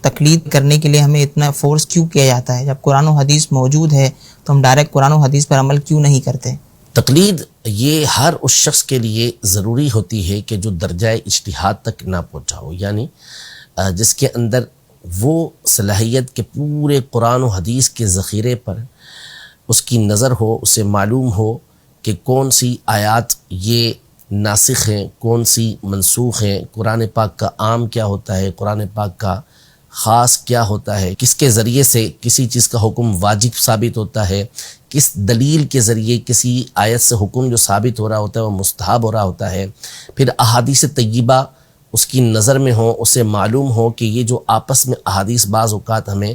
تقلید کرنے کے لیے ہمیں اتنا فورس کیوں کیا جاتا ہے؟ جب قرآن و حدیث موجود ہے تو ہم ڈائریکٹ قرآن و حدیث پر عمل کیوں نہیں کرتے؟ تقلید یہ ہر اس شخص کے لیے ضروری ہوتی ہے کہ جو درجہ اجتہاد تک نہ پہنچا ہو، یعنی جس کے اندر وہ صلاحیت کے پورے قرآن و حدیث کے ذخیرے پر اس کی نظر ہو، اسے معلوم ہو کہ کون سی آیات یہ ناسخ ہیں، کون سی منسوخ ہیں، قرآن پاک کا عام کیا ہوتا ہے، قرآن پاک کا خاص کیا ہوتا ہے، کس کے ذریعے سے کسی چیز کا حکم واجب ثابت ہوتا ہے، کس دلیل کے ذریعے کسی آیت سے حکم جو ثابت ہو رہا ہوتا ہے وہ مستحب ہو رہا ہوتا ہے، پھر احادیث طیبہ اس کی نظر میں ہو، اسے معلوم ہو کہ یہ جو آپس میں احادیث بعض اوقات ہمیں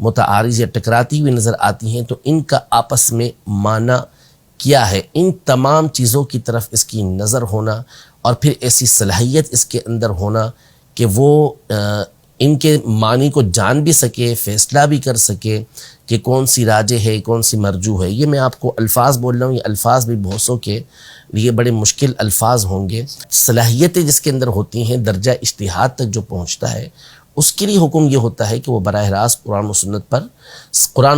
متعارض یا ٹکراتی ہوئی نظر آتی ہیں تو ان کا آپس میں معنی کیا ہے، ان تمام چیزوں کی طرف اس کی نظر ہونا، اور پھر ایسی صلاحیت اس کے اندر ہونا کہ وہ ان کے معنی کو جان بھی سکے، فیصلہ بھی کر سکے کہ کون سی راجح ہے، کون سی مرجوح ہے۔ یہ میں آپ کو الفاظ بول رہا ہوں، یہ الفاظ بھی بہت سو کے لیے بڑے مشکل الفاظ ہوں گے۔ صلاحیتیں جس کے اندر ہوتی ہیں، درجہ اجتہاد تک جو پہنچتا ہے، اس کے لیے حکم یہ ہوتا ہے کہ وہ براہ راست قرآن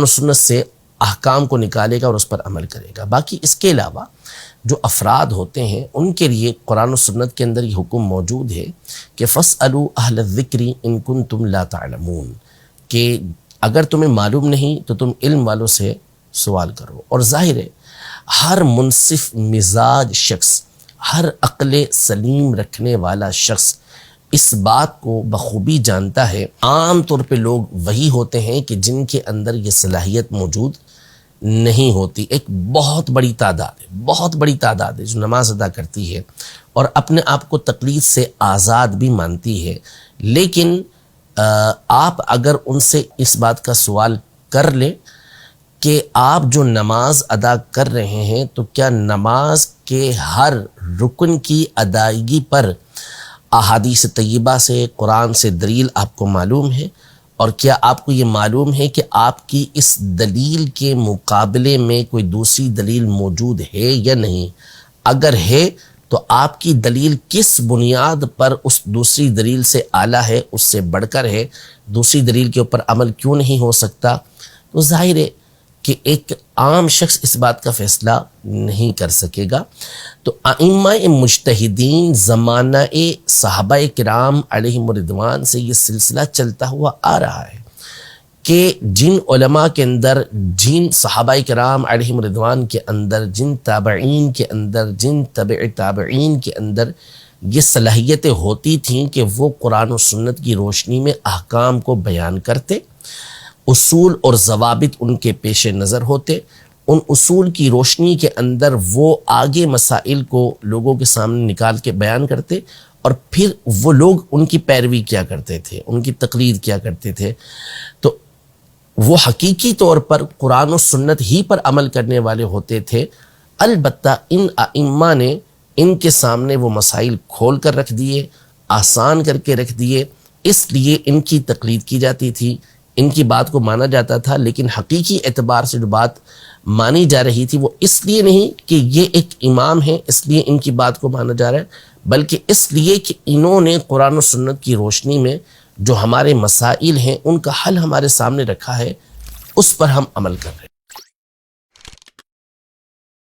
و سنت سے احکام کو نکالے گا اور اس پر عمل کرے گا۔ باقی اس کے علاوہ جو افراد ہوتے ہیں ان کے لیے قرآن و سنت کے اندر یہ حکم موجود ہے کہ فَاسْأَلُوا أَهْلَ الذِّكْرِ إِن كُنتُمْ لَا تَعْلَمُونَ، کہ اگر تمہیں معلوم نہیں تو تم علم والوں سے سوال کرو۔ اور ظاہر ہے ہر منصف مزاج شخص، ہر عقل سلیم رکھنے والا شخص اس بات کو بخوبی جانتا ہے۔ عام طور پہ لوگ وہی ہوتے ہیں کہ جن کے اندر یہ صلاحیت موجود نہیں ہوتی۔ ایک بہت بڑی تعداد ہے جو نماز ادا کرتی ہے اور اپنے آپ کو تقلید سے آزاد بھی مانتی ہے، لیکن آپ اگر ان سے اس بات کا سوال کر لیں کہ آپ جو نماز ادا کر رہے ہیں تو کیا نماز کے ہر رکن کی ادائیگی پر احادیث طیبہ سے، قرآن سے دلیل آپ کو معلوم ہے، اور کیا آپ کو یہ معلوم ہے کہ آپ کی اس دلیل کے مقابلے میں کوئی دوسری دلیل موجود ہے یا نہیں؟ اگر ہے تو آپ کی دلیل کس بنیاد پر اس دوسری دلیل سے اعلیٰ ہے، اس سے بڑھ کر ہے، دوسری دلیل کے اوپر عمل کیوں نہیں ہو سکتا؟ تو ظاہر ہے کہ ایک عام شخص اس بات کا فیصلہ نہیں کر سکے گا۔ تو ائمہ مجتہدین زمانہ صحابہ کرام علیہم الرضوان سے یہ سلسلہ چلتا ہوا آ رہا ہے کہ جن علماء کے اندر، جن صحابہ کرام علیہم الرضوان کے اندر، جن تابعین کے اندر، جن تبع تابعین کے اندر یہ صلاحیتیں ہوتی تھیں کہ وہ قرآن و سنت کی روشنی میں احکام کو بیان کرتے، اصول اور ضوابط ان کے پیش نظر ہوتے، ان اصول کی روشنی کے اندر وہ آگے مسائل کو لوگوں کے سامنے نکال کے بیان کرتے، اور پھر وہ لوگ ان کی پیروی کیا کرتے تھے، ان کی تقلید کیا کرتے تھے۔ تو وہ حقیقی طور پر قرآن و سنت ہی پر عمل کرنے والے ہوتے تھے، البتہ ان ائمہ نے ان کے سامنے وہ مسائل کھول کر رکھ دیے، آسان کر کے رکھ دیے، اس لیے ان کی تقلید کی جاتی تھی، ان کی بات کو مانا جاتا تھا۔ لیکن حقیقی اعتبار سے جو بات مانی جا رہی تھی وہ اس لیے نہیں کہ یہ ایک امام ہے اس لیے ان کی بات کو مانا جا رہا ہے، بلکہ اس لیے کہ انہوں نے قرآن و سنت کی روشنی میں جو ہمارے مسائل ہیں ان کا حل ہمارے سامنے رکھا ہے، اس پر ہم عمل کر رہے ہیں۔